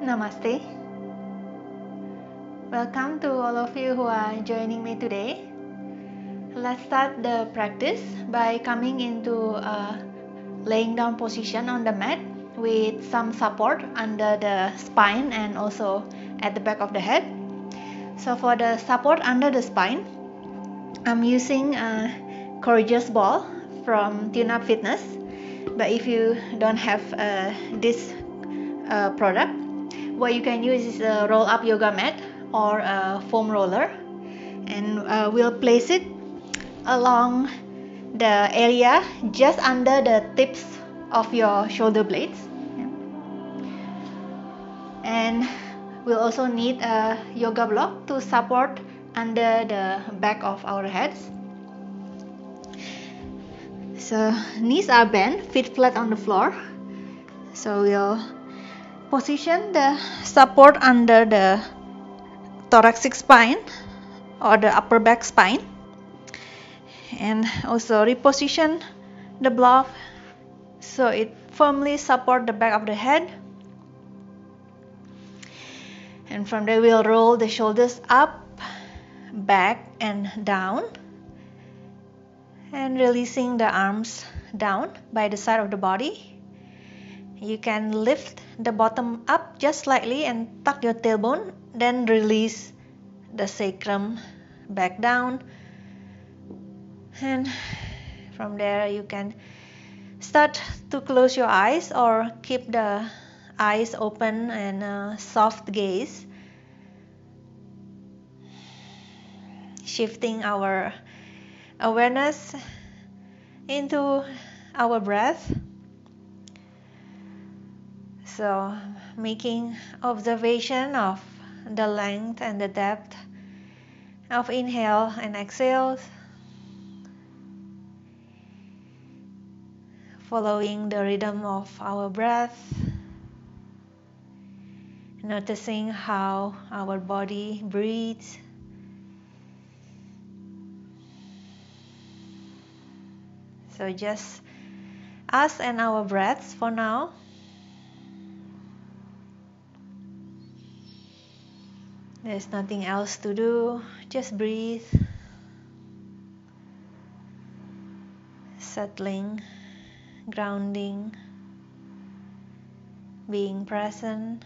Namaste. Welcome to all of you who are joining me today. Let's start the practice by coming into a laying down position on the mat with some support under the spine and also at the back of the head. So for the support under the spine, I'm using a Courageous ball from Tune Up Fitness. But if you don't have this product, what you can use is a roll up yoga mat or a foam roller, and we'll place it along the area just under the tips of your shoulder blades. And we'll also need a yoga block to support under the back of our heads. So knees are bent, feet flat on the floor. So we'll position the support under the thoracic spine or the upper back spine, and also reposition the block so it firmly supports the back of the head. And from there we'll roll the shoulders up, back and down, and releasing the arms down by the side of the body. You can lift the bottom up just slightly and tuck your tailbone, then release the sacrum back down. And from there you can start to close your eyes or keep the eyes open and a soft gaze, shifting our awareness into our breath. So making observation of the length and the depth of inhale and exhale, following the rhythm of our breath, noticing how our body breathes. So just us and our breaths for now. There's nothing else to do, just breathe, settling, grounding, being present.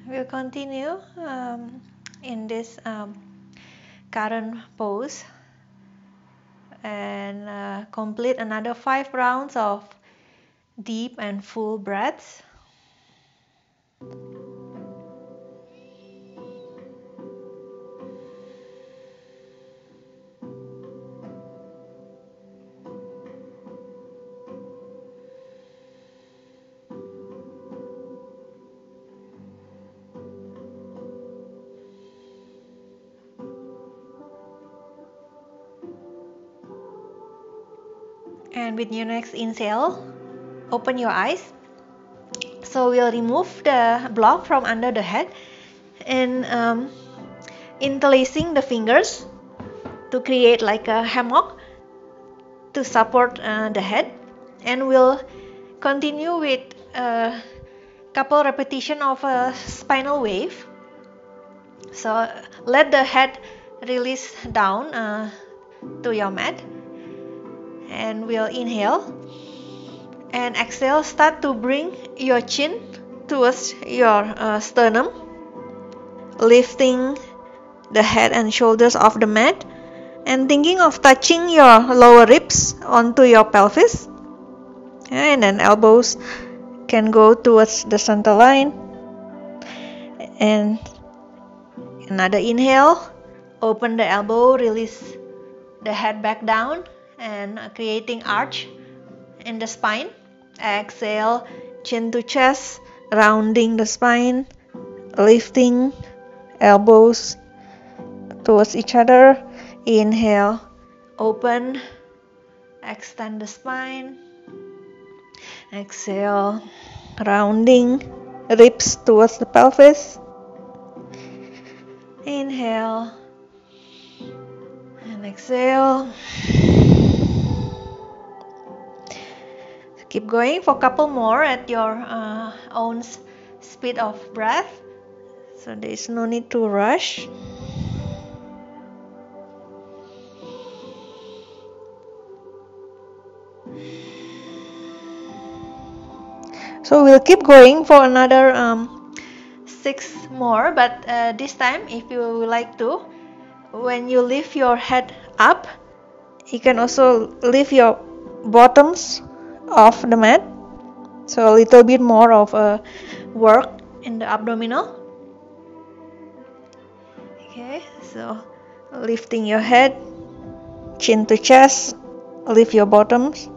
We'll continue in this current pose and complete another 5 rounds of deep and full breaths. And with your next inhale, open your eyes. So we'll remove the block from under the head and interlacing the fingers to create like a hammock to support the head. And we'll continue with a couple repetition of a spinal wave. So let the head release down to your mat. And we'll inhale and exhale. Start to bring your chin towards your sternum, lifting the head and shoulders off the mat and thinking of touching your lower ribs onto your pelvis. And then elbows can go towards the center line. And another inhale, open the elbow, release the head back down and creating arch in the spine. Exhale, chin to chest, rounding the spine, lifting elbows towards each other. Inhale, open, extend the spine. Exhale, rounding, ribs towards the pelvis. Inhale and exhale. Keep going for a couple more at your own speed of breath. So there is no need to rush. So we'll keep going for another 6 more, but this time, if you would like to, when you lift your head up, you can also lift your bottoms off the mat. So a little bit more of a work in the abdominal. Okay, so lifting your head, chin to chest, lift your bottoms,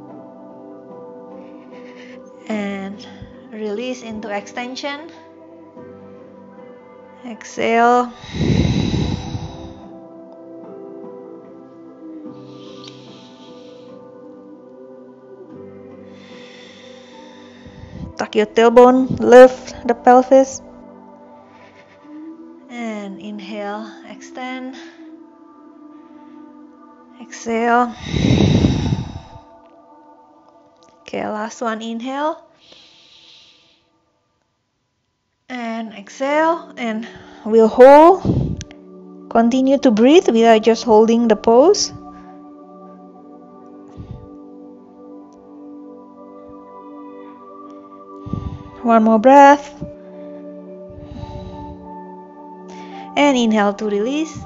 and release into extension. Exhale. Tuck your tailbone, lift the pelvis. And inhale, extend. Exhale. Okay, last one, inhale. And exhale, and we'll hold. Continue to breathe without just holding the pose. One more breath. And inhale to release.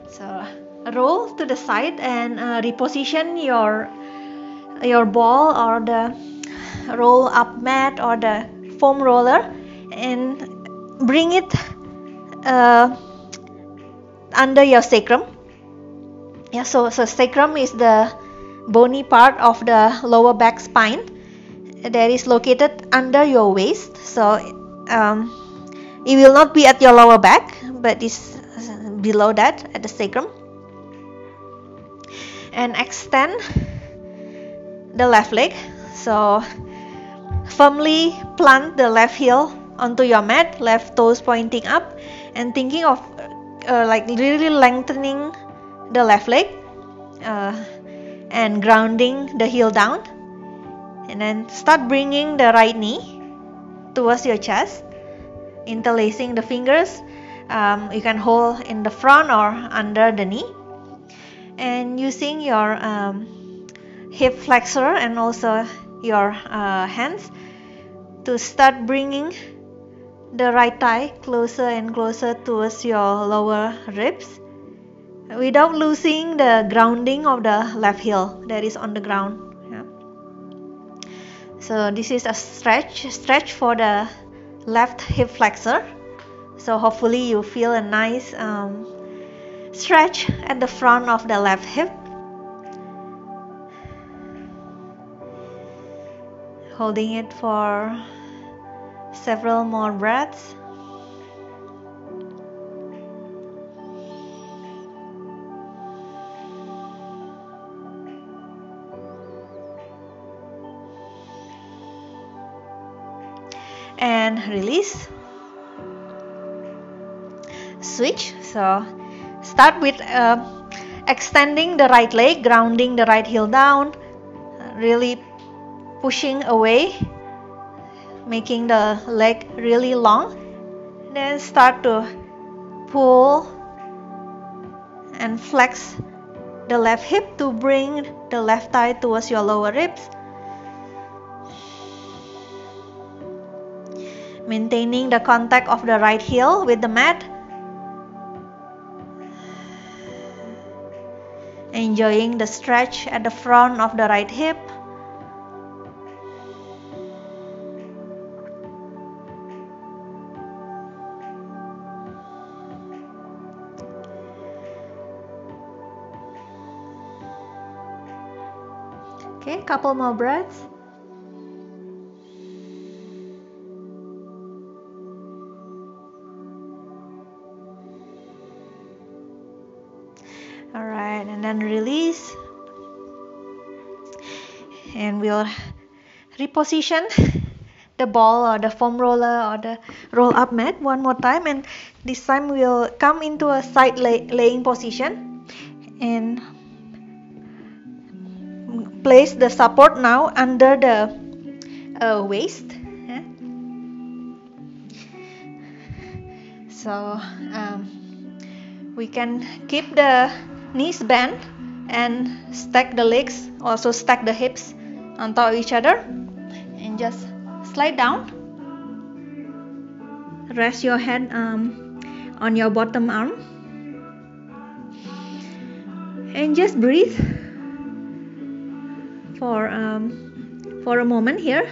So roll to the side and reposition your ball or the roll up mat or the foam roller and bring it under your sacrum. Yeah, so sacrum is the bony part of the lower back spine that is located under your waist. So it will not be at your lower back, but it's below that at the sacrum. And extend the left leg. So firmly plant the left heel onto your mat, left toes pointing up, and thinking of like really lengthening the left leg and grounding the heel down. And then start bringing the right knee towards your chest, interlacing the fingers. You can hold in the front or under the knee, and using your hip flexor and also your hands to start bringing the right thigh closer and closer towards your lower ribs without losing the grounding of the left heel that is on the ground. Yeah. So this is a stretch for the left hip flexor. So hopefully you feel a nice stretch at the front of the left hip. Holding it for several more breaths. And release. Switch. So start with extending the right leg, grounding the right heel down, really pushing away, making the leg really long. Then start to pull and flex the left hip to bring the left thigh towards your lower ribs. Maintaining the contact of the right heel with the mat. Enjoying the stretch at the front of the right hip. Okay, couple more breaths. Alright, and then release. And we'll reposition the ball or the foam roller or the roll up mat one more time, and this time we'll come into a side laying position and place the support now under the waist. So we can keep the knees bent and stack the legs, also stack the hips on top of each other, and just slide down. Rest your head on your bottom arm and just breathe for a moment here.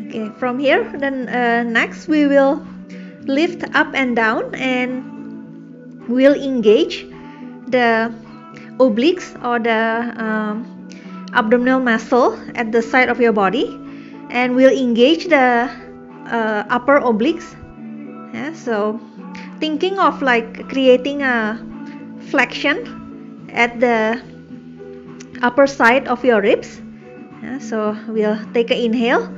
Okay, from here then next we will lift up and down, and we'll engage the obliques or the abdominal muscle at the side of your body, and we'll engage the upper obliques. So thinking of like creating a flexion at the upper side of your ribs. So we'll take an inhale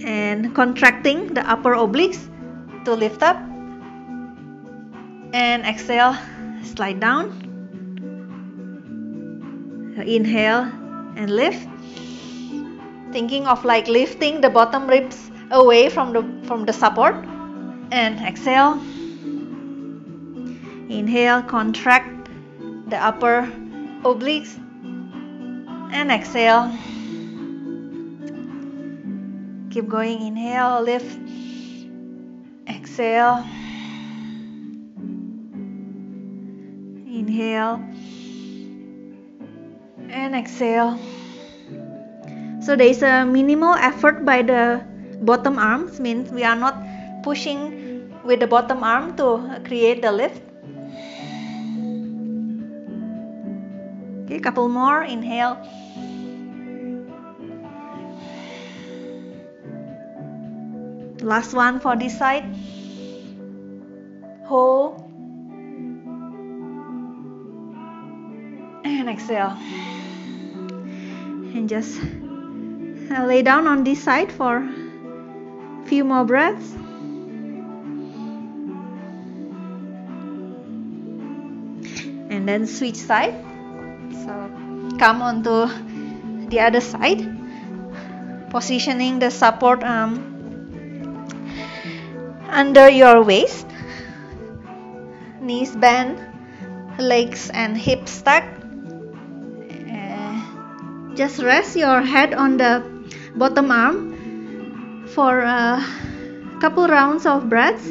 and contracting the upper obliques to lift up, and exhale, slide down. Inhale and lift, thinking of like lifting the bottom ribs away from the support, and exhale. Inhale, contract the upper obliques, and exhale. Keep going. Inhale, lift, exhale, inhale, and exhale. So there is a minimal effort by the bottom arms, means we are not pushing with the bottom arm to create the lift. Okay, couple more. Inhale, last one for this side. Hold and exhale, and just lay down on this side for a few more breaths. And then switch side. So come onto the other side, positioning the support under your waist, knees bent, legs and hips stacked. Just rest your head on the bottom arm for a couple rounds of breaths.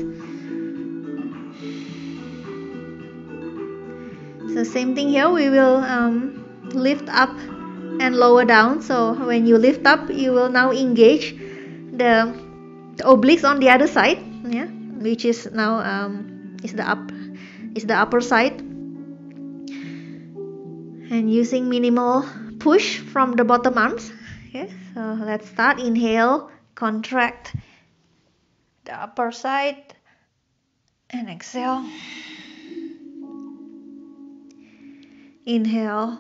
So same thing here, we will lift up and lower down. So when you lift up, you will now engage the obliques on the other side, which is now is the upper side, and using minimal push from the bottom arms. Okay, so let's start. Inhale, contract the upper side, and exhale. Inhale,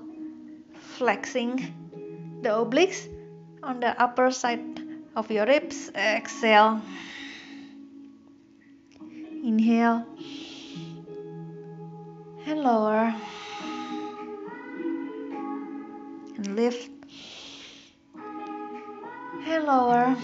flexing the obliques on the upper side of your ribs. Exhale. Inhale and lower, and lift and lower.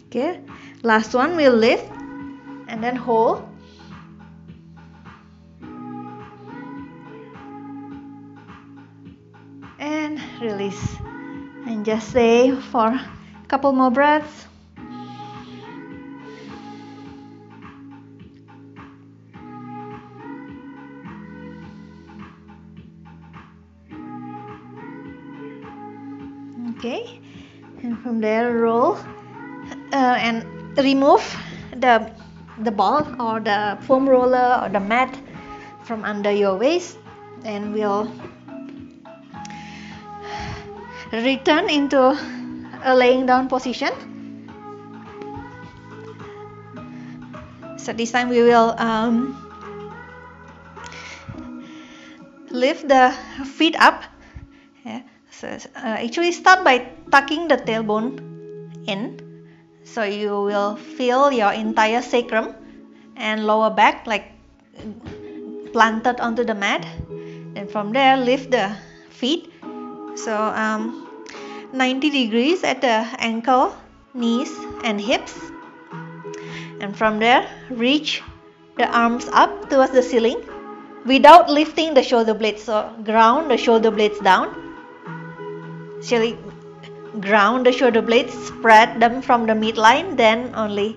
Okay, last one, we'll lift and then hold, and release, and just stay for a couple more breaths. Okay, and from there roll and remove the ball or the foam roller or the mat from under your waist, and we'll return into a laying down position. So this time we will lift the feet up. Yeah. So actually start by tucking the tailbone in, so you will feel your entire sacrum and lower back like planted onto the mat. And from there lift the feet, so 90 degrees at the ankle, knees and hips. And from there reach the arms up towards the ceiling without lifting the shoulder blades. So ground the shoulder blades down. Actually ground the shoulder blades, spread them from the midline, then only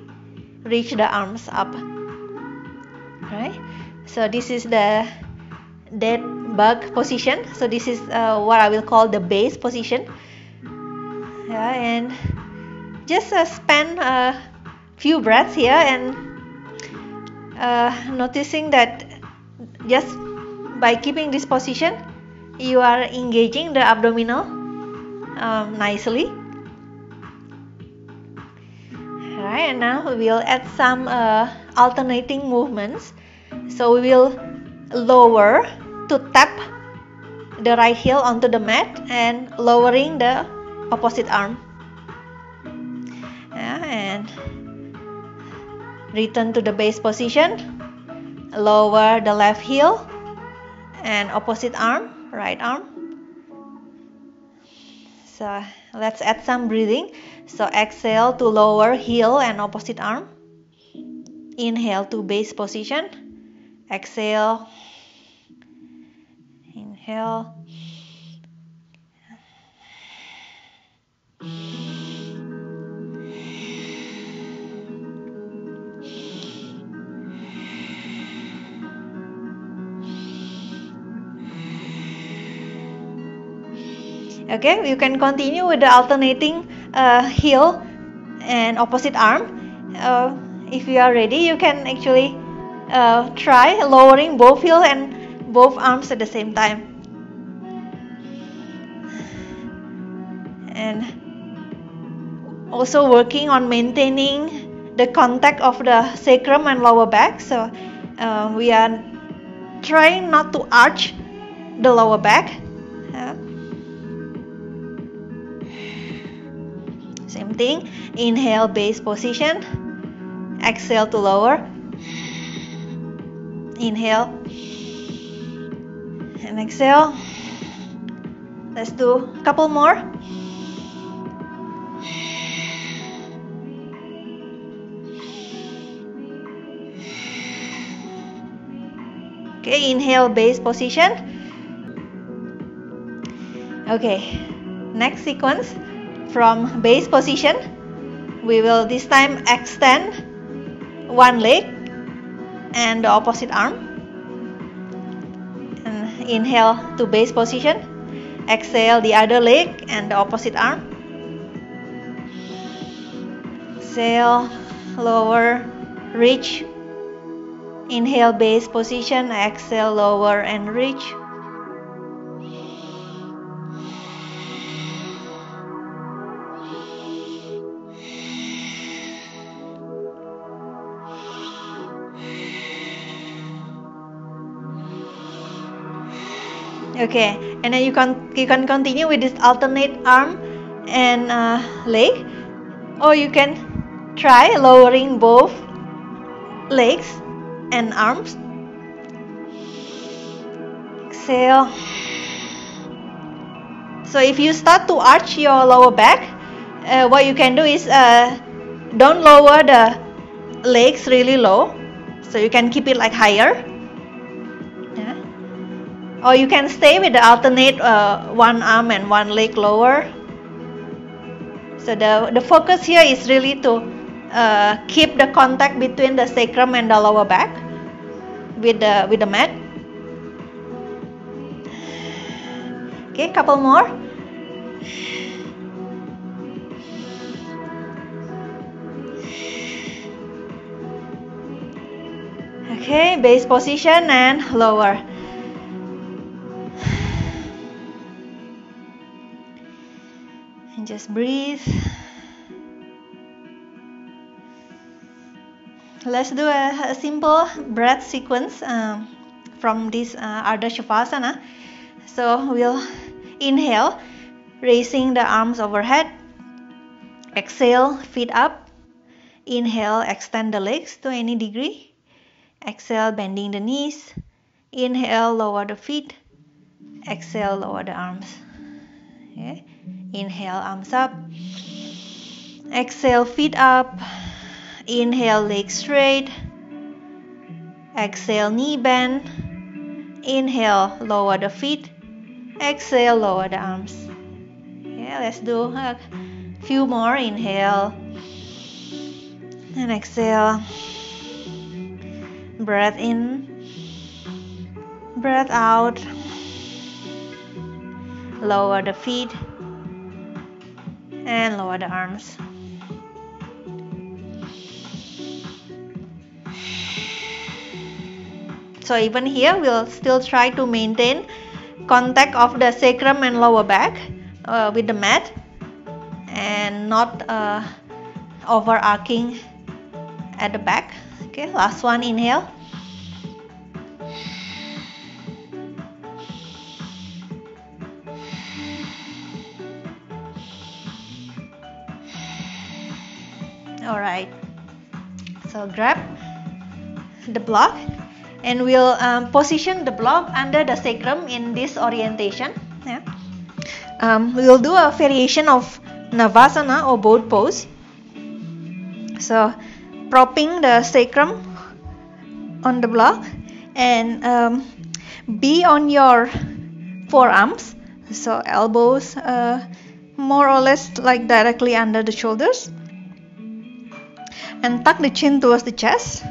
reach the arms up. Right? So this is the dead bug position. So this is what I will call the base position. Yeah, and just spend a few breaths here and noticing that just by keeping this position you are engaging the abdominal nicely. Alright, and now we will add some alternating movements. So we will lower to tap the right heel onto the mat and lowering the opposite arm. Yeah, and return to the base position, lower the left heel and opposite arm, right arm. So let's add some breathing. So exhale to lower heel and opposite arm. Inhale to base position. Exhale. Inhale. Okay, you can continue with the alternating heel and opposite arm. If you are ready, you can actually try lowering both heel and both arms at the same time. And also working on maintaining the contact of the sacrum and lower back. So we are trying not to arch the lower back. Same thing. Inhale, base position. Exhale to lower. Inhale and exhale. Let's do a couple more. Okay, inhale, base position. Okay, next sequence. From base position, we will this time extend one leg and the opposite arm. And inhale to base position. Exhale the other leg and the opposite arm. Exhale, lower, reach. Inhale, base position. Exhale, lower and reach. Okay, and then you can continue with this alternate arm and leg, or you can try lowering both legs and arms. Exhale. So if you start to arch your lower back, what you can do is don't lower the legs really low, so you can keep it like higher. Or you can stay with the alternate one arm and one leg lower. So the focus here is really to keep the contact between the sacrum and the lower back with the mat. Okay, couple more. Okay, base position and lower. And just breathe. Let's do a simple breath sequence from this Ardha Shavasana. So we'll inhale, raising the arms overhead. Exhale, feet up. Inhale, extend the legs to any degree. Exhale, bending the knees. Inhale, lower the feet. Exhale, lower the arms. Okay. Inhale, arms up. Exhale, feet up. Inhale, legs straight. Exhale, knee bend. Inhale, lower the feet. Exhale, lower the arms. Okay, let's do a few more. Inhale and exhale. Breath in, breath out. Lower the feet and lower the arms. So even here we'll still try to maintain contact of the sacrum and lower back with the mat and not overarching at the back. Okay, last one, inhale. Alright, so grab the block and we'll position the block under the sacrum in this orientation. Yeah. We'll do a variation of Navasana or boat pose. So propping the sacrum on the block and be on your forearms. So elbows more or less like directly under the shoulders. And tuck the chin towards the chest.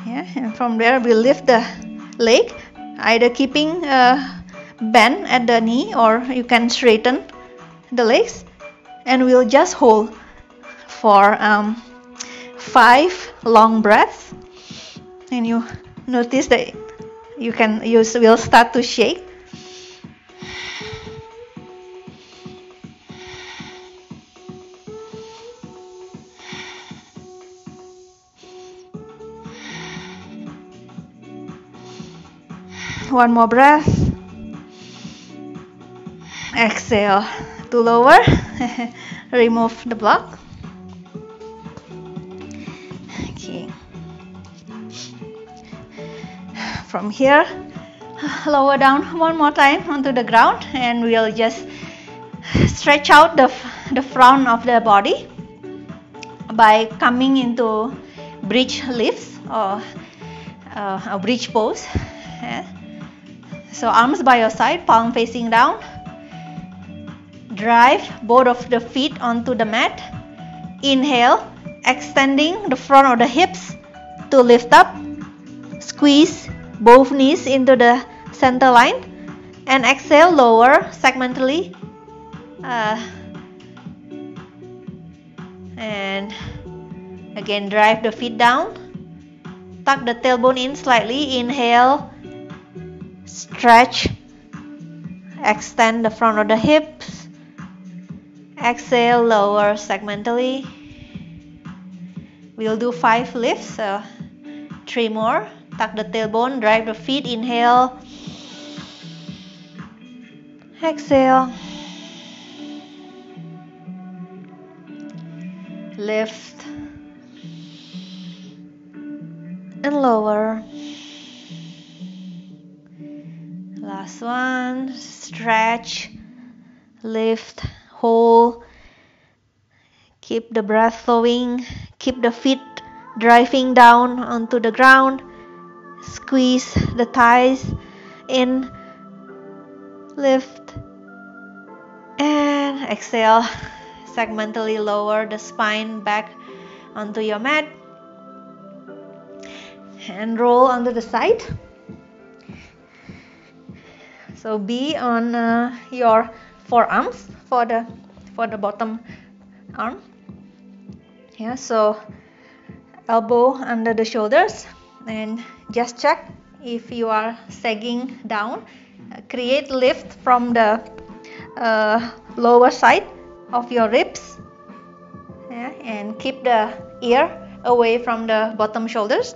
Yeah, and from there we'll lift the leg, either keeping bend at the knee or you can straighten the legs, and we'll just hold for 5 long breaths. And you notice that will start to shake. One more breath. Exhale to lower. Remove the block. Okay. From here, lower down one more time onto the ground, and we'll just stretch out the front of the body by coming into bridge lifts or a bridge pose. Yeah. So arms by your side, palm facing down. Drive both of the feet onto the mat. Inhale, extending the front of the hips to lift up. Squeeze both knees into the center line. And exhale, lower segmentally. And again, drive the feet down. Tuck the tailbone in slightly. Inhale. Stretch, extend the front of the hips. Exhale, lower segmentally. We'll do 5 lifts, so 3 more. Tuck the tailbone, drive the feet. Inhale. Exhale. Lift and lower. Last one, stretch, lift, hold, keep the breath flowing, keep the feet driving down onto the ground, squeeze the thighs in, lift, and exhale, segmentally lower the spine back onto your mat, and roll onto the side. So be on your forearms for the bottom arm. Yeah, so elbow under the shoulders, and just check if you are sagging down. Create lift from the lower side of your ribs, and keep the ear away from the bottom shoulders.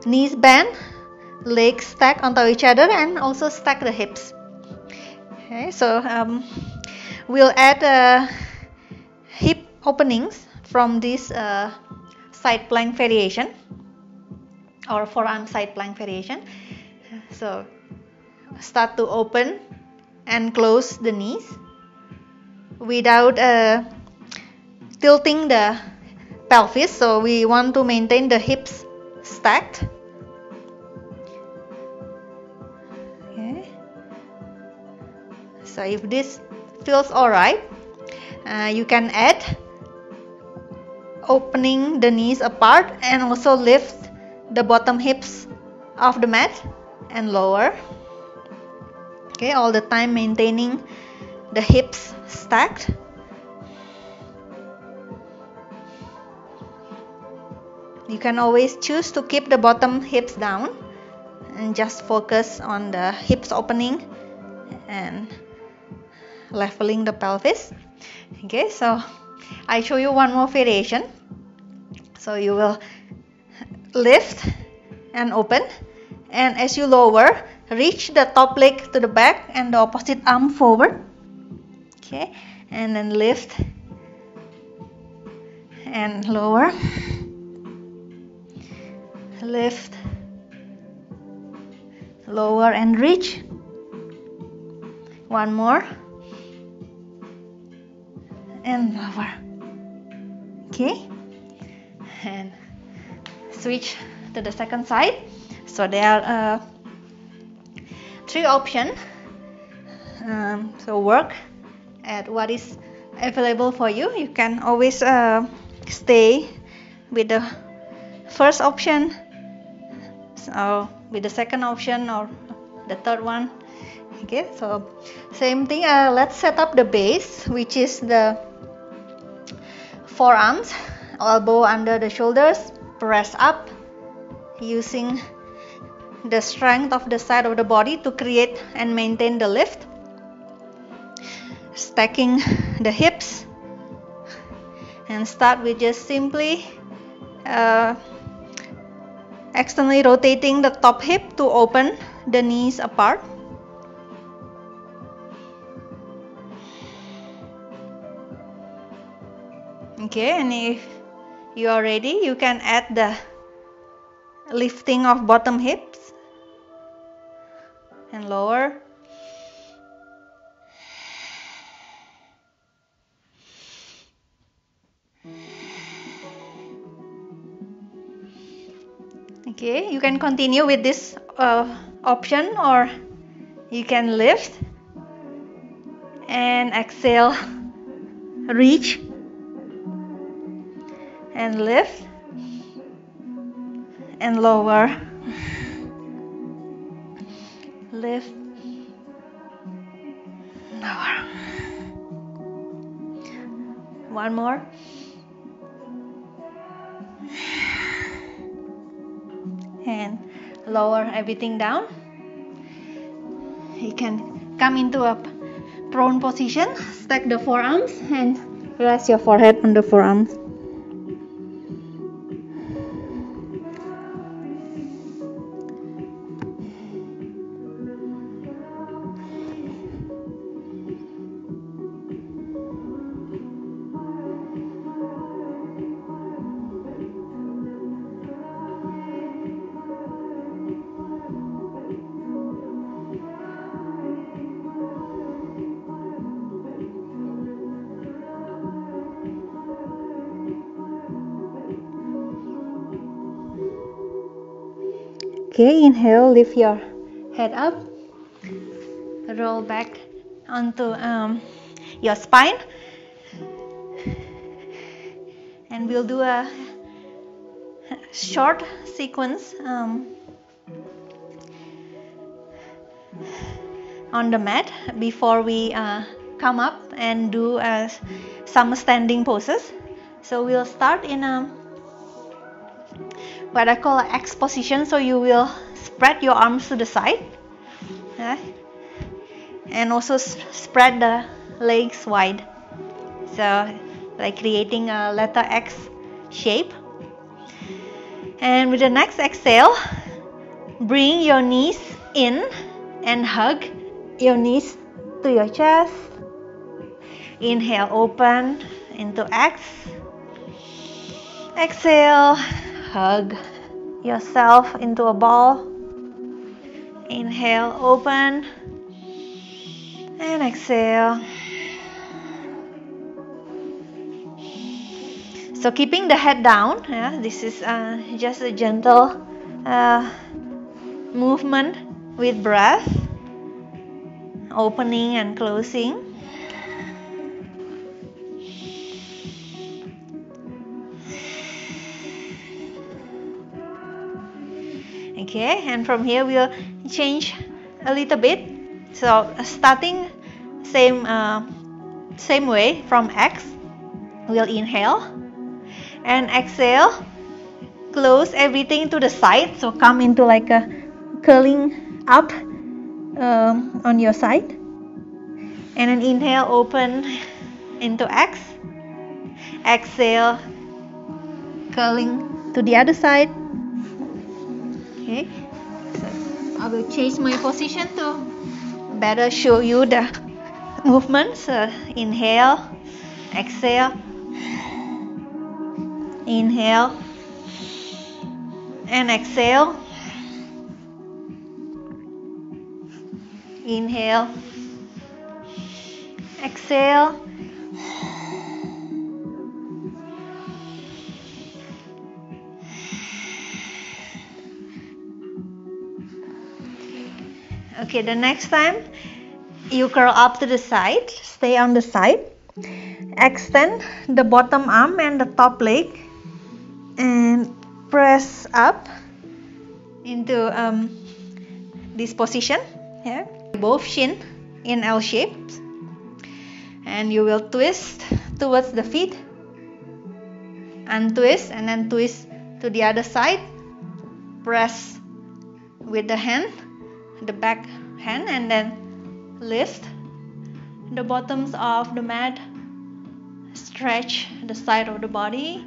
Knees bend, legs stack on top of each other, and also stack the hips. Okay, so we'll add hip openings from this side plank variation or forearm side plank variation. So start to open and close the knees without tilting the pelvis. So we want to maintain the hips stacked. Okay. So if this feels alright, you can add opening the knees apart and also lift the bottom hips off the mat and lower. Okay, all the time maintaining the hips stacked. You can always choose to keep the bottom hips down and just focus on the hips opening and leveling the pelvis. Okay, so I show you one more variation. So you will lift and open, and as you lower, reach the top leg to the back and the opposite arm forward. Okay, and then lift and lower, lift, lower and reach. One more, and lower. Okay, and switch to the second side. So there are 3 options. So work at what is available for you. You can always stay with the first option, or with the second option, or the third one. Okay, so same thing. Let's set up the base, which is the forearms, elbow under the shoulders, press up using the strength of the side of the body to create and maintain the lift. Stacking the hips, and start with just simply externally rotating the top hip to open the knees apart. Okay, and if you are ready, you can add the lifting of bottom hips and lower. Okay, you can continue with this option, or you can lift and exhale, reach and lift and lower, lift, lower. One more. And lower everything down. You can come into a prone position, stack the forearms and rest your forehead on the forearms. Okay, inhale, lift your head up, roll back onto your spine, and we'll do a short sequence on the mat before we come up and do some standing poses. So we'll start in a what I call an X position. So you will spread your arms to the side, and also spread the legs wide, so like creating a letter X shape. And with the next exhale, bring your knees in and hug your knees to your chest. Inhale, open into X. Exhale, hug yourself into a ball. Inhale, open, and exhale. So keeping the head down, this is just a gentle movement with breath, opening and closing. Okay, and from here we'll change a little bit. So starting same way from X, we'll inhale and exhale, close everything to the side, so come into like a curling up on your side, and then inhale, open into X. Exhale, curling to the other side. Okay, so I will change my position to better show you the movements. Inhale, exhale, inhale and exhale, inhale, exhale, okay. The next time you curl up to the side, stay on the side, extend the bottom arm and the top leg and press up into this position, both shin in L shape, and you will twist towards the feet, untwist and then twist to the other side, press with the hand, the back hand, and then lift the bottoms of the mat, stretch the side of the body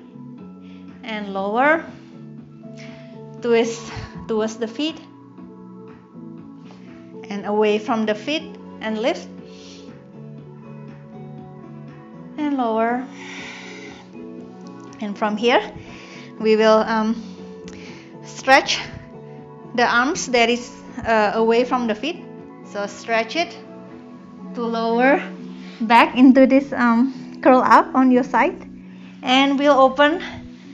and lower, twist towards the feet and away from the feet and lift and lower. And from here we will stretch the arms that is away from the feet, so stretch it to lower back into this curl up on your side, and we'll open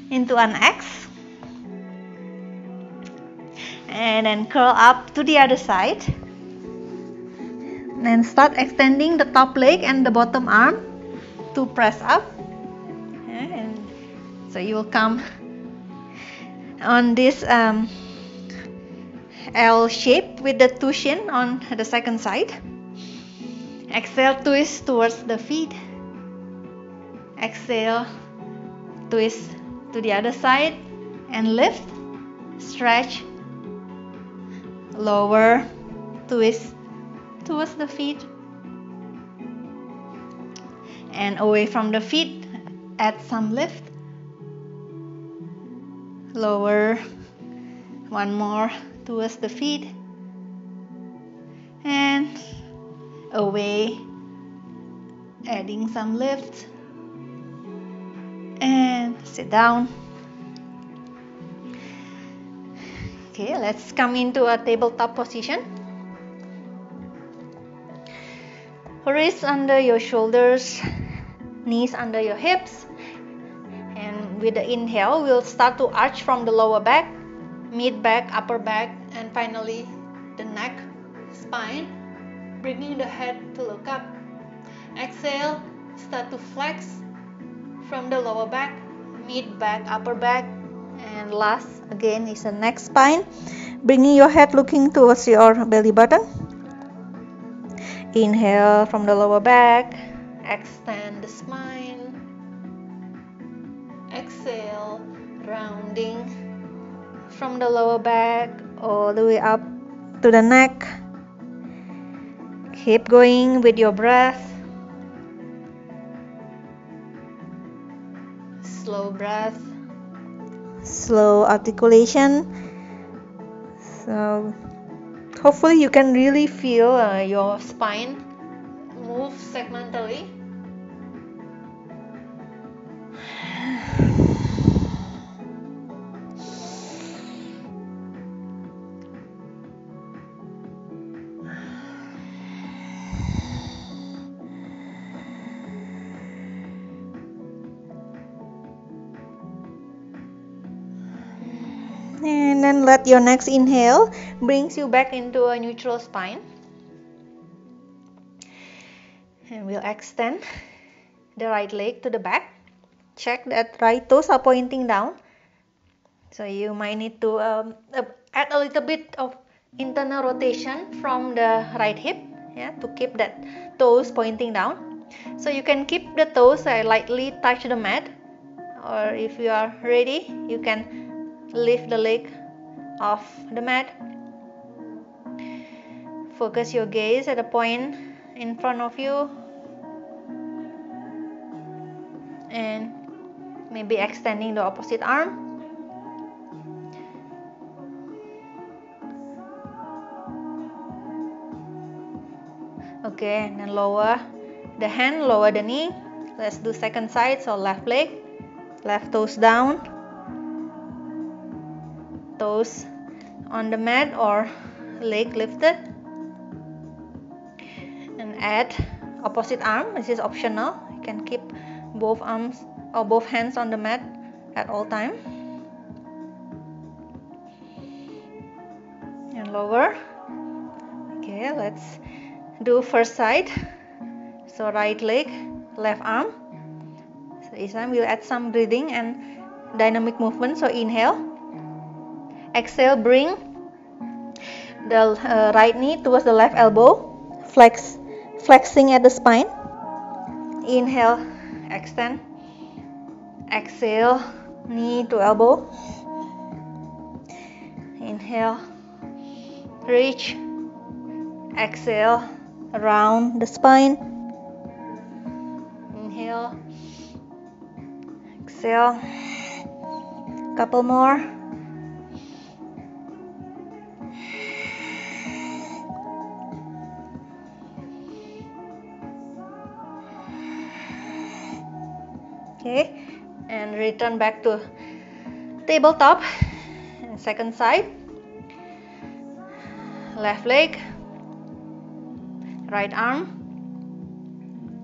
into an X and then curl up to the other side, and then start extending the top leg and the bottom arm to press up, and so you will come on this L shape with the two shin on the second side. Exhale, twist towards the feet, exhale, twist to the other side and lift, stretch, lower, twist towards the feet and away from the feet, add some lift, lower, one more towards the feet and away, adding some lift and sit down. Okay, let's come into a tabletop position. Wrists under your shoulders, knees under your hips, and with the inhale we'll start to arch from the lower back, mid back, upper back, and finally the neck, spine, bringing the head to look up. Exhale, start to flex from the lower back, mid back, upper back, and last again is the neck, spine, bringing your head looking towards your belly button. Inhale from the lower back, extend the spine. Exhale, rounding from the lower back all the way up to the neck. Keep going with your breath. Slow breath, slow articulation. So hopefully you can really feel your spine move segmentally. And then let your next inhale brings you back into a neutral spine. And we'll extend the right leg to the back. Check that right toes are pointing down. So you might need to add a little bit of internal rotation from the right hip, to keep that toes pointing down. So you can keep the toes lightly touch the mat, or if you are ready, you can lift the leg off the mat. Focus your gaze at a point in front of you, and maybe extending the opposite arm. Okay, and then lower the hand, lower the knee. Let's do second side. So left leg, left toes down, toes on the mat or leg lifted. And add opposite arm. This is optional. You can keep both arms or both hands on the mat at all time. And lower. Okay, let's do first side. So right leg, left arm. So this time we'll add some breathing and dynamic movement. So inhale. Exhale, bring the right knee towards the left elbow. Flexing at the spine. Inhale, extend. Exhale, knee to elbow. Inhale, reach. Exhale, around the spine. Inhale, exhale. Couple more. Okay, and return back to tabletop. And second side. Left leg, right arm,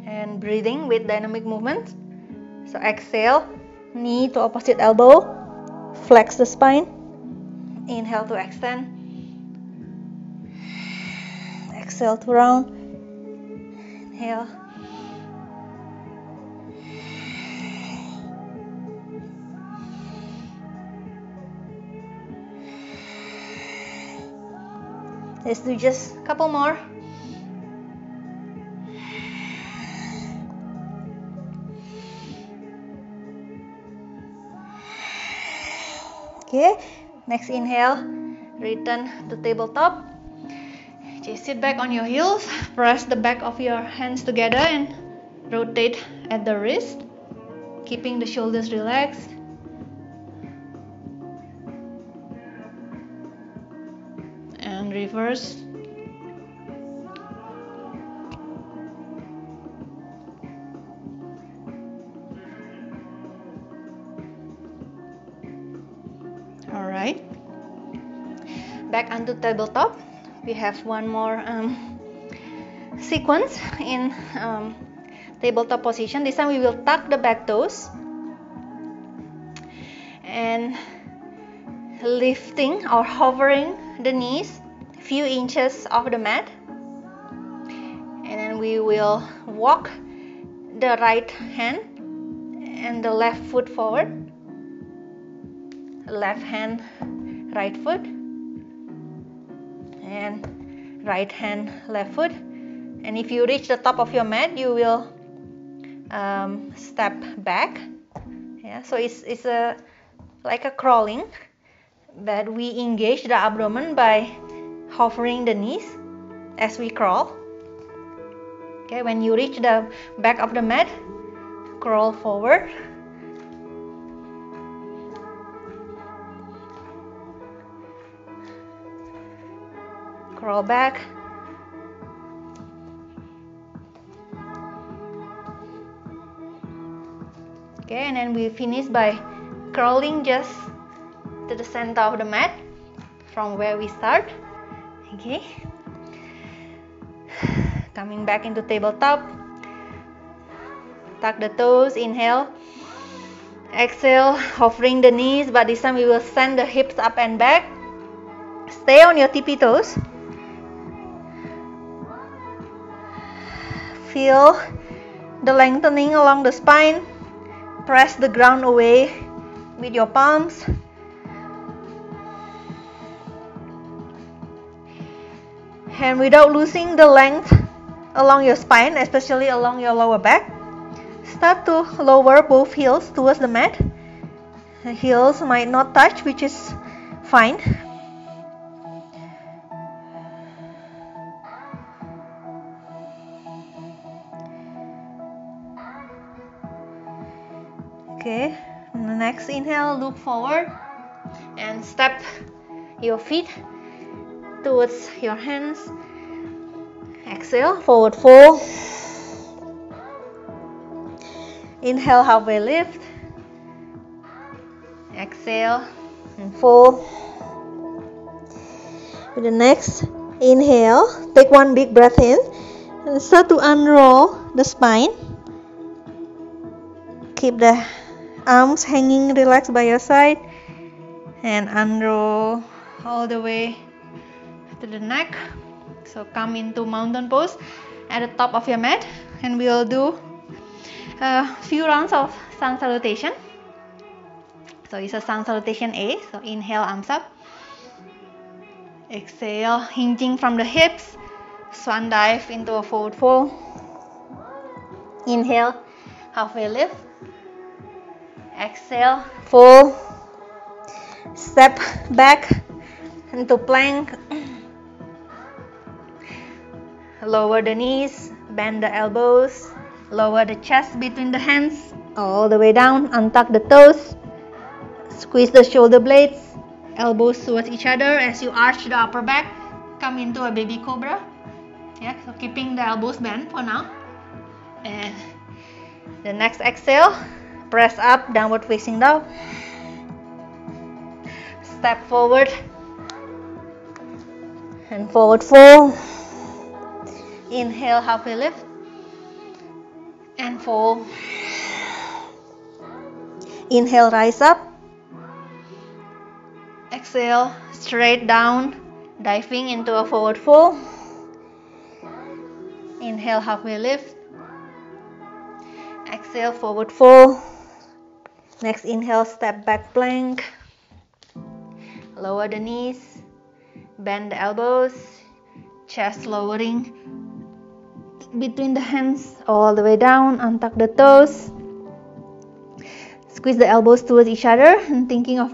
and breathing with dynamic movement. So exhale, knee to opposite elbow, flex the spine. Inhale to extend. Exhale to round. Inhale. Let's do just a couple more. Okay, next inhale, return to tabletop. Just sit back on your heels, press the back of your hands together and rotate at the wrist, keeping the shoulders relaxed. And reverse. Alright, back onto tabletop. We have one more sequence in tabletop position. This time we will tuck the back toes and lifting or hovering the knees a few inches off the mat, and then we will walk the right hand and the left foot forward, left hand, right foot, and right hand, left foot. And if you reach the top of your mat, you will step back. So it's like a crawling that we engage the abdomen by hovering the knees as we crawl. Okay, when you reach the back of the mat, crawl forward. Crawl back. Okay, and then we finish by crawling just to the center of the mat from where we start. Okay, coming back into tabletop. Tuck the toes, inhale. Exhale, hovering the knees, but this time we will send the hips up and back. Stay on your tippy toes. Feel the lengthening along the spine. Press the ground away with your palms. And without losing the length along your spine, especially along your lower back, start to lower both heels towards the mat. The heels might not touch, which is fine. Okay, on the next inhale, look forward and step your feet towards your hands. Exhale, forward fold. Inhale, halfway lift. Exhale and fold. With the next inhale, take one big breath in and start to unroll the spine. Keep the arms hanging relaxed by your side and unroll all the way to the neck. So come into mountain pose at the top of your mat, and we'll do a few rounds of sun salutation. So it's a sun salutation A. So inhale, arms up. Exhale, hinging from the hips, swan dive into a forward fold. Inhale, halfway lift. Exhale, fold. Step back into plank. Lower the knees, bend the elbows, lower the chest between the hands, all the way down, untuck the toes, squeeze the shoulder blades, elbows towards each other as you arch the upper back, come into a baby cobra. Yeah, so keeping the elbows bent for now. And the next exhale, press up, downward facing dog. Step forward and forward fold. Inhale, halfway lift and fold. Inhale, rise up. Exhale, straight down, diving into a forward fold. Inhale, halfway lift. Exhale, forward fold. Next inhale, step back plank. Lower the knees, bend the elbows, chest lowering between the hands all the way down, untuck the toes, squeeze the elbows towards each other and thinking of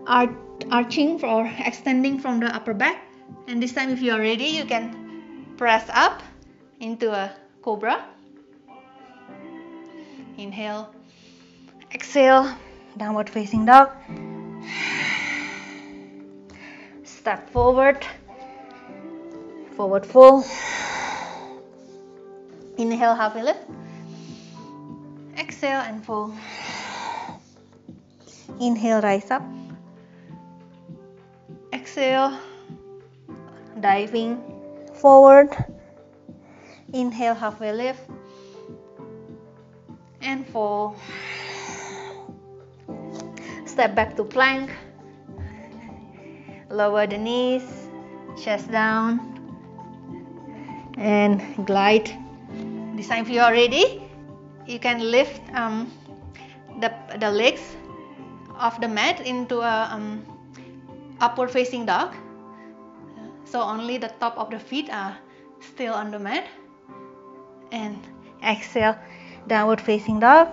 arching or extending from the upper back. And this time if you are ready, you can press up into a cobra. Inhale, exhale, downward facing dog. Step forward, forward fold. Inhale, halfway lift. Exhale and fold. Inhale, rise up. Exhale, diving forward. Inhale, halfway lift and fold. Step back to plank. Lower the knees, chest down, and glide. This time if you are ready, you can lift the legs of the mat into a upward facing dog. So only the top of the feet are still on the mat. And exhale, downward facing dog.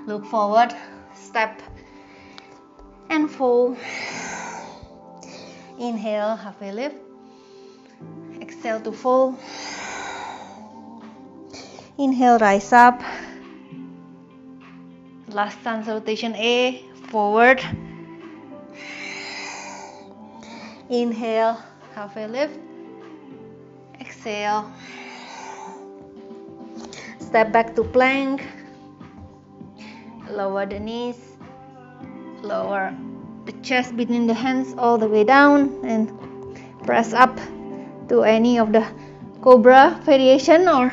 Look forward, step and fold. Inhale, halfway lift. Exhale to fold. Inhale, rise up. Last stance rotation A, forward. Inhale, halfway lift. Exhale. Step back to plank. Lower the knees. Lower the chest between the hands all the way down and press up to any of the cobra variation or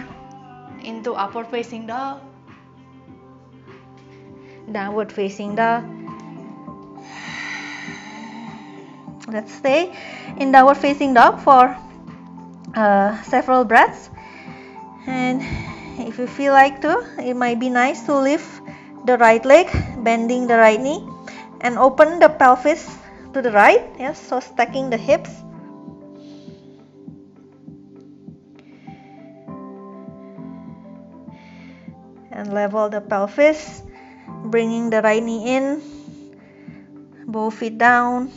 into upward facing dog, downward facing dog. Let's stay in downward facing dog for several breaths, and if you feel like to, it might be nice to lift the right leg, bending the right knee and open the pelvis to the right. Yes, so stacking the hips. And level the pelvis, bringing the right knee in, both feet down,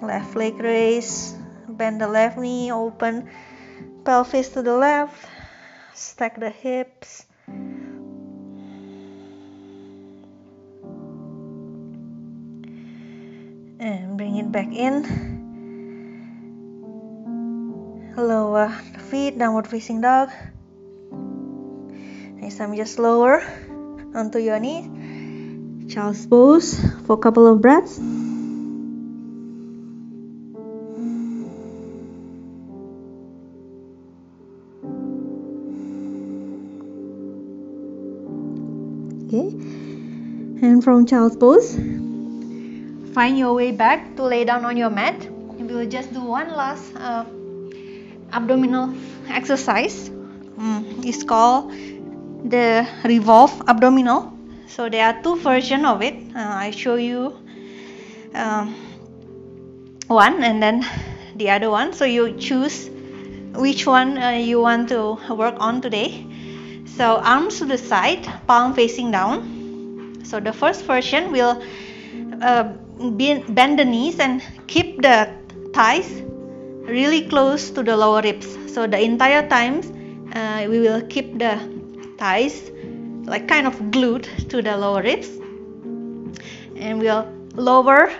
left leg raise, bend the left knee, open pelvis to the left, stack the hips. And bring it back in. Lower the feet, downward facing dog. Next time, just lower onto your knees. Child's pose for a couple of breaths. Okay, and from child's pose, find your way back to lay down on your mat. And we'll just do one last abdominal exercise. It's called the revolve abdominal. So there are two versions of it. I show you one and then the other one. So you choose which one you want to work on today. So arms to the side, palm facing down. So the first version will bend the knees and keep the thighs really close to the lower ribs. So the entire time we will keep the thighs like kind of glued to the lower ribs, and we'll lower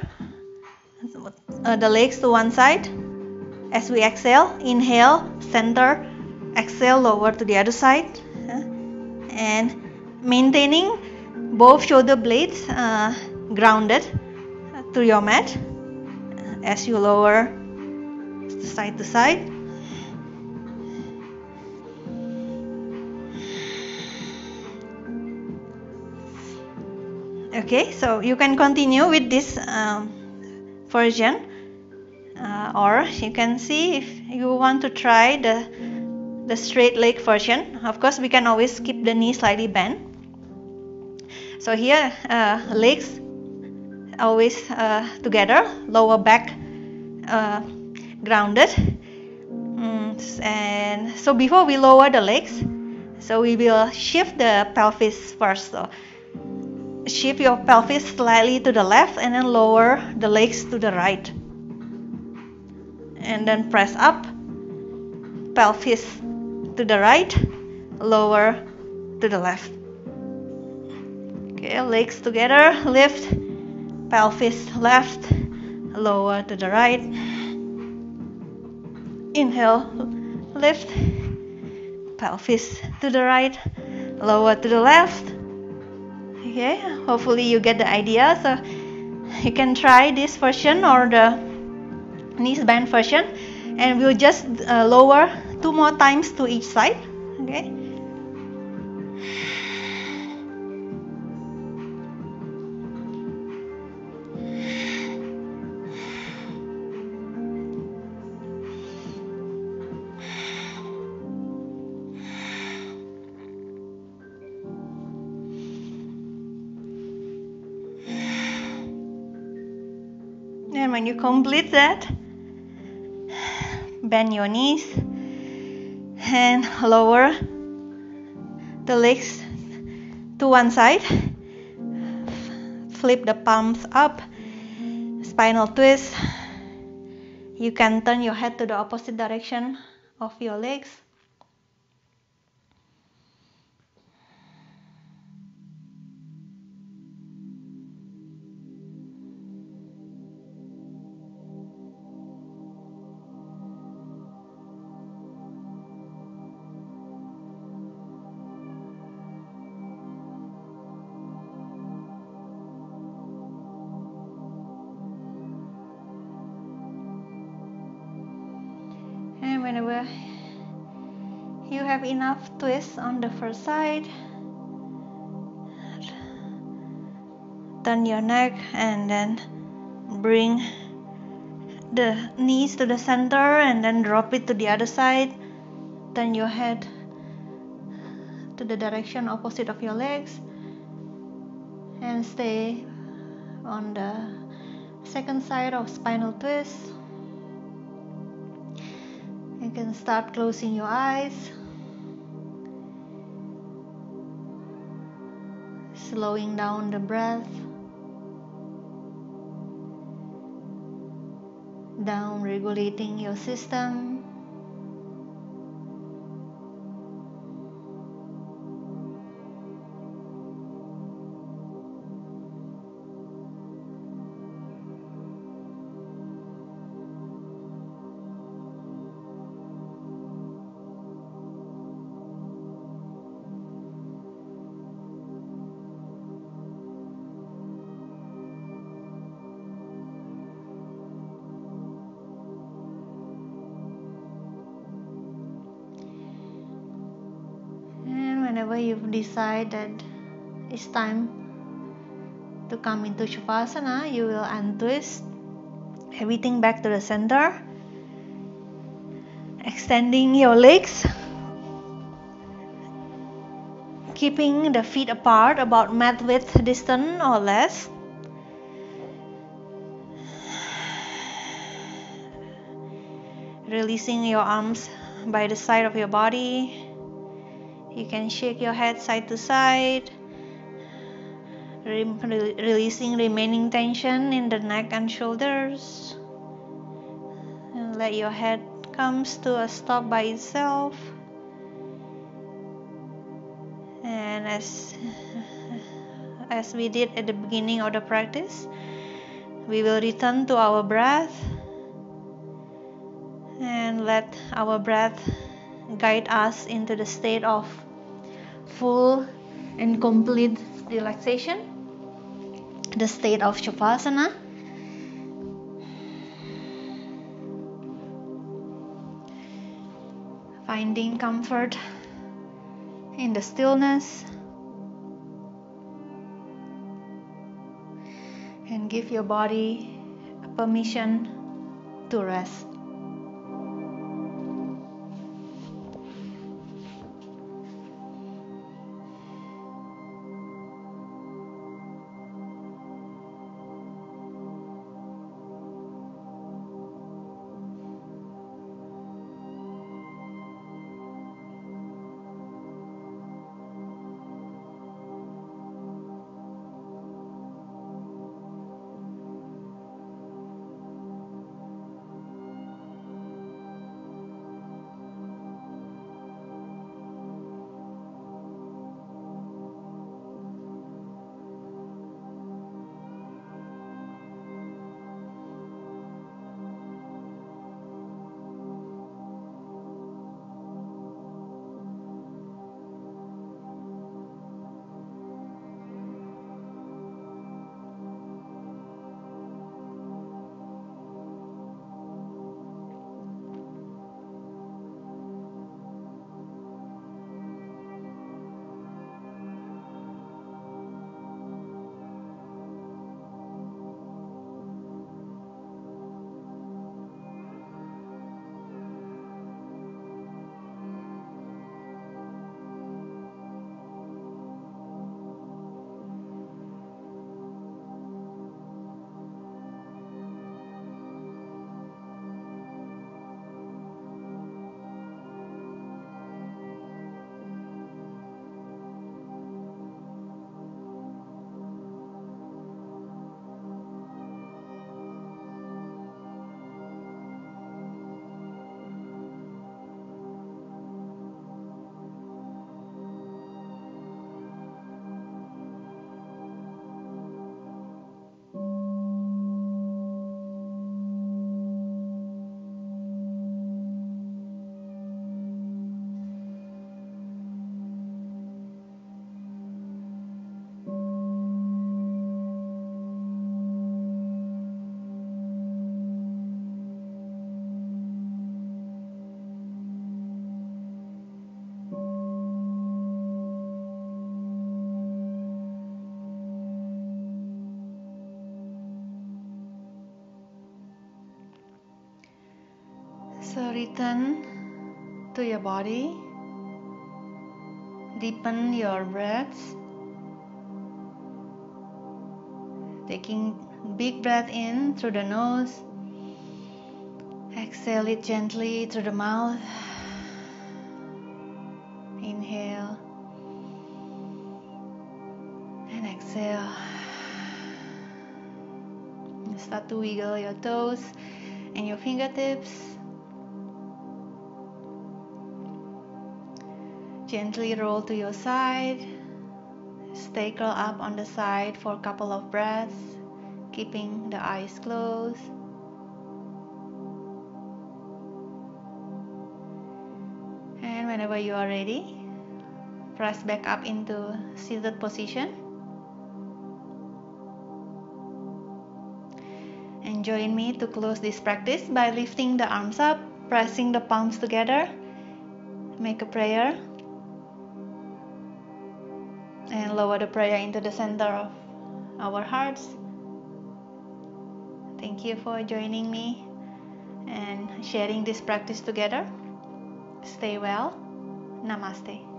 the legs to one side as we exhale. Inhale, center, exhale, lower to the other side, and maintaining both shoulder blades grounded to your mat as you lower side to side. Okay, so you can continue with this version, or you can see if you want to try the straight leg version. Of course, we can always keep the knee slightly bent. So here, legs always together, lower back grounded. And so before we lower the legs, so we will shift the pelvis first. So shift your pelvis slightly to the left and then lower the legs to the right. And then press up, pelvis to the right, lower to the left. Okay, legs together, lift, pelvis left, lower to the right. Inhale, lift, pelvis to the right, lower to the left. Okay, hopefully you get the idea. So you can try this version or the knees bend version, and we'll just lower 2 more times to each side. Okay. And when you complete that, bend your knees and lower the legs to one side. Flip the palms up spinal twist. You can turn your head to the opposite direction of your legs. And whenever you have enough twist on the first side, turn your neck and then bring the knees to the center and then drop it to the other side. Turn your head to the direction opposite of your legs and stay on the second side of spinal twist. You can start closing your eyes, slowing down the breath, down regulating your system. Whenever you decide that it's time to come into Shavasana, you will untwist everything back to the center, extending your legs, keeping the feet apart about mat width distance or less. Releasing your arms by the side of your body. You can shake your head side to side, releasing remaining tension in the neck and shoulders. And let your head come to a stop by itself. And as we did at the beginning of the practice, we will return to our breath and let our breath guide us into the state of full and complete relaxation, the state of Shavasana. Finding comfort in the stillness, and give your body permission to rest. So return to your body. Deepen your breaths. Taking big breath in through the nose. Exhale it gently through the mouth. Inhale. And exhale. Start to wiggle your toes and your fingertips. Gently roll to your side. Stay curled up on the side for a couple of breaths, keeping the eyes closed. And whenever you are ready, press back up into seated position. And join me to close this practice by lifting the arms up, pressing the palms together. Make a prayer. And lower the prayer into the center of our hearts. Thank you for joining me and sharing this practice together. Stay well. Namaste.